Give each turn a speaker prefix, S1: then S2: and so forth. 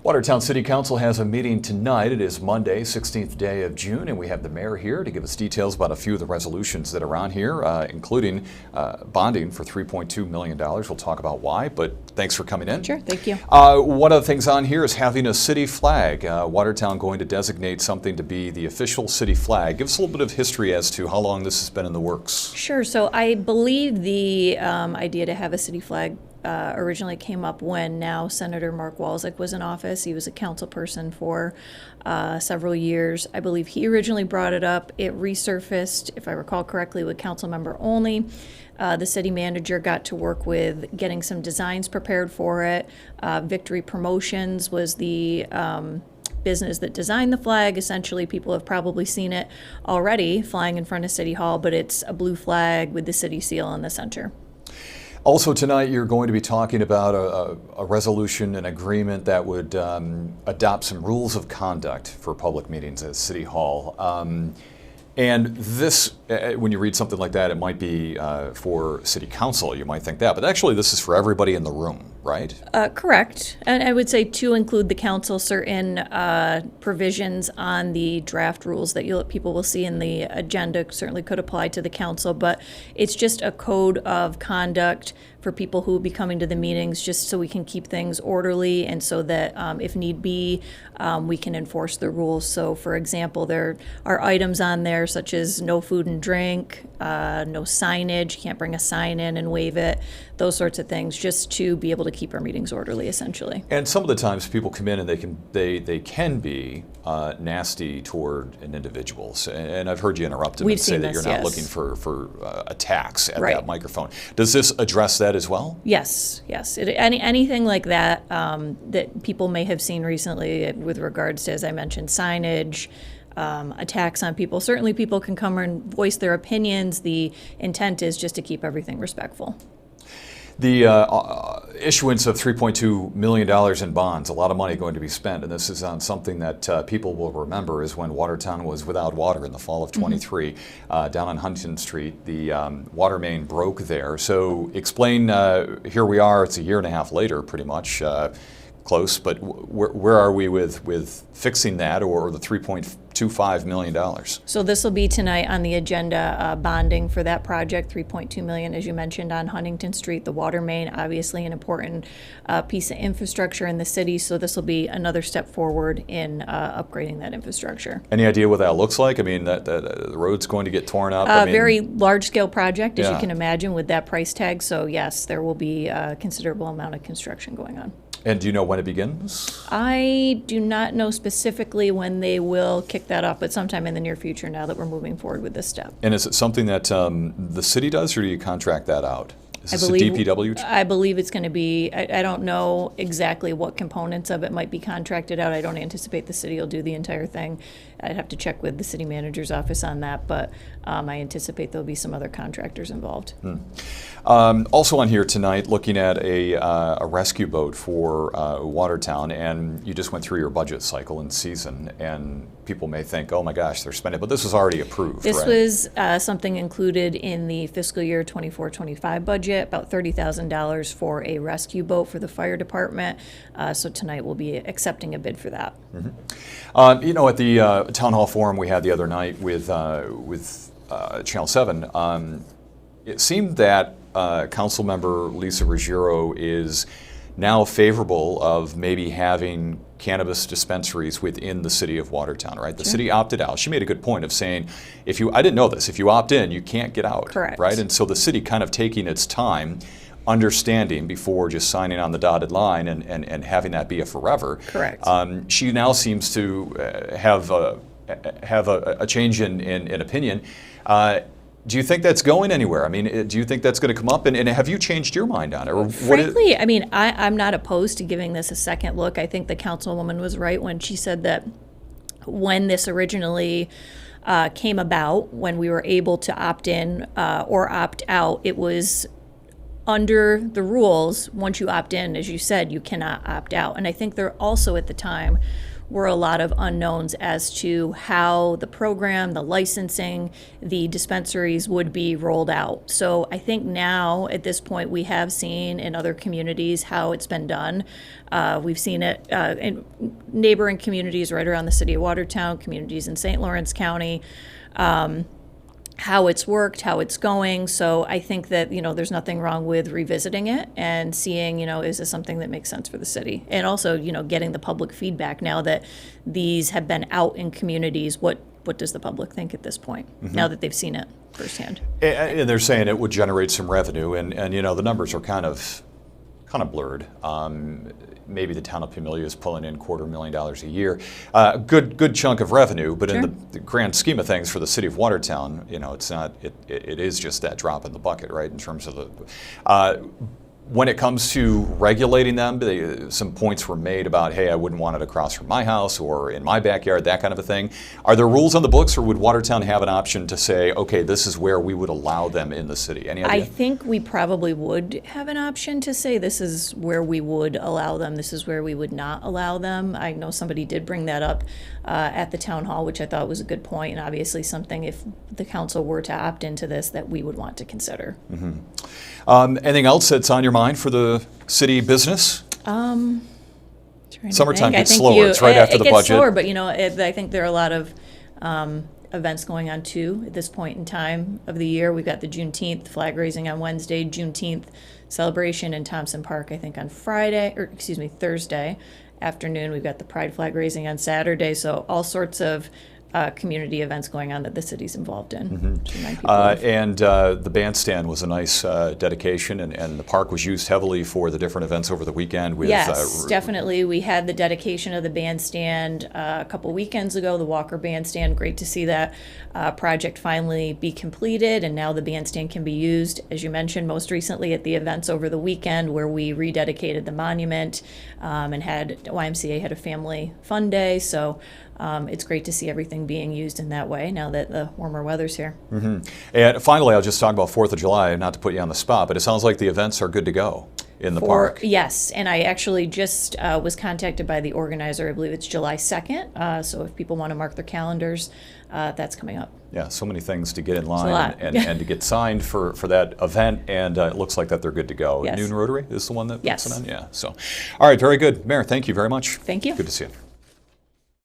S1: Watertown City Council has a meeting tonight. It is Monday, 16th day of June, and we have the mayor here to give us details about a few of the resolutions that are on here, including bonding for $3.2 million. We'll talk about why, but thanks for coming in.
S2: Sure, thank you.
S1: One of the things on here is having a city flag. Watertown going to designate something to be the official city flag. Give us a little bit of history as to how long this has been in the works.
S2: Sure, so I believe the idea to have a city flag originally came up when now Senator Mark Walczak was in office. He was a council person for several years. I believe he originally brought it up. It resurfaced, if I recall correctly, with council member only. The city manager got to work with getting some designs prepared for it. Victory Promotions was the business that designed the flag. Essentially, people have probably seen it already flying in front of City Hall, but it's a blue flag with the city seal in the center.
S1: Also tonight, you're going to be talking about a resolution, an agreement that would adopt some rules of conduct for public meetings at City Hall. And this, when you read something like that, it might be for City Council. You might think that, but actually this is for everybody in the room, right?
S2: Correct. And I would say to include the council, certain provisions on the draft rules that people will see in the agenda certainly could apply to the council, but it's just a code of conduct for people who will be coming to the meetings, just so we can keep things orderly and so that if need be, we can enforce the rules. So for example, there are items on there such as no food and drink, no signage, you can't bring a sign in and wave it, those sorts of things, just to be able to keep our meetings orderly, essentially.
S1: And some of the times people come in and they can be nasty toward an individual. And I've heard you interrupt them and say that you're not looking for attacks at that microphone. Does this address that as well?
S2: Yes, yes. Anything like that that people may have seen recently with regards to, as I mentioned, signage, attacks on people. Certainly people can come and voice their opinions. The intent is just to keep everything respectful.
S1: The issuance of $3.2 million in bonds, a lot of money going to be spent, and this is on something that people will remember is when Watertown was without water in the fall of '23. Down on Huntington Street, the water main broke there. So explain, here we are, it's a year and a half later pretty much, close, but where are we with fixing that or the $3.25 million? So
S2: this will be tonight on the agenda, bonding for that project, $3.2 million, as you mentioned, on Huntington Street. The water main, obviously an important piece of infrastructure in the city, so this will be another step forward in upgrading that infrastructure. Any
S1: idea what that looks like? I mean, the road's going to get torn up?
S2: Very large-scale project, as you can imagine, with that price tag, so yes, there will be a considerable amount of construction going on.
S1: And do you know when it begins?
S2: I do not know specifically when they will kick that up, but sometime in the near future now that we're moving forward with this step.
S1: And is it something that the city does, or do you contract that out? Is this a DPW?
S2: I believe it's going to be, I don't know exactly what components of it might be contracted out. I don't anticipate the city will do the entire thing. I'd have to check with the city manager's office on that, but I anticipate there'll be some other contractors involved.
S1: Also on here tonight, looking at a rescue boat for Watertown, and you just went through your budget cycle and season, and people may think, oh my gosh, they're spending, but this was already approved,
S2: This was something included in the fiscal year 24-25 budget, about $30,000 for a rescue boat for the fire department. So tonight we'll be accepting a bid for that.
S1: You know, at the town hall forum we had the other night with Channel 7, it seemed that council member Lisa Ruggiero is now favorable of maybe having cannabis dispensaries within the city of Watertown, right? The city opted out. She made a good point of saying, I didn't know this, if you opt in, you can't get out.
S2: Correct.
S1: Right? And so the city kind of taking its time, understanding before just signing on the dotted line and having that be a forever.
S2: Correct.
S1: She now seems to have a change in opinion. Do you think that's going anywhere? I mean, do you think that's going to come up? And have you changed your mind on it? Or
S2: frankly, I mean, I'm not opposed to giving this a second look. I think the councilwoman was right when she said that when this originally came about, when we were able to opt in or opt out, it was under the rules. Once you opt in, as you said, you cannot opt out. And I think there also at the time were a lot of unknowns as to how the program, the licensing, the dispensaries would be rolled out. So I think now at this point we have seen in other communities how it's been done. We've seen it in neighboring communities right around the city of Watertown, communities in St. Lawrence County, how it's worked, how it's going. So I think that, there's nothing wrong with revisiting it and seeing, is this something that makes sense for the city? And also, getting the public feedback now that these have been out in communities. What does the public think at this point, now that they've seen it firsthand?
S1: And they're saying it would generate some revenue, and the numbers are kind of blurred. Maybe the town of Pamelia is pulling in $250,000 a year. Good chunk of revenue, but
S2: Sure.
S1: in the grand scheme of things for the city of Watertown, it's not. It is just that drop in the bucket, right? In terms of the. When it comes to regulating them, some points were made about, hey, I wouldn't want it across from my house or in my backyard, that kind of a thing. Are there rules on the books, or would Watertown have an option to say, okay, this is where we would allow them in the city? Any idea?
S2: I think we probably would have an option to say this is where we would allow them, this is where we would not allow them. I know somebody did bring that up at the town hall, which I thought was a good point, and obviously something, if the council were to opt into this, that we would want to consider.
S1: Anything else that's on your mind for the city business?
S2: Trying to
S1: Summertime
S2: think.
S1: gets
S2: I think
S1: slower. It's right after the
S2: it gets
S1: budget.
S2: slower, but I think there are a lot of events going on too at this point in time of the year. We've got the Juneteenth flag raising on Wednesday, Juneteenth celebration in Thompson Park, I think on Thursday afternoon. We've got the Pride flag raising on Saturday. So all sorts of community events going on that the city's involved in. To remind people of.
S1: And the bandstand was a nice dedication, and the park was used heavily for the different events over the weekend. With,
S2: Yes, definitely. We had the dedication of the bandstand a couple weekends ago, the Walker Bandstand. Great to see that project finally be completed, and now the bandstand can be used, as you mentioned, most recently at the events over the weekend where we rededicated the monument and YMCA had a family fun day. So it's great to see everything being used in that way now that the warmer weather's here.
S1: And finally, I'll just talk about 4th of July, not to put you on the spot, but it sounds like the events are good to go in the park.
S2: Yes, and I actually just was contacted by the organizer. I believe it's July 2nd, so if people want to mark their calendars, that's coming up.
S1: Yeah, so many things to get in
S2: a
S1: line
S2: lot.
S1: and to get signed for that event, and it looks like that they're good to go.
S2: Yes.
S1: Noon Rotary is the one that puts
S2: Yes.
S1: it on? Yeah, so. All right, very good. Mayor, thank you very much.
S2: Thank you.
S1: Good to see you.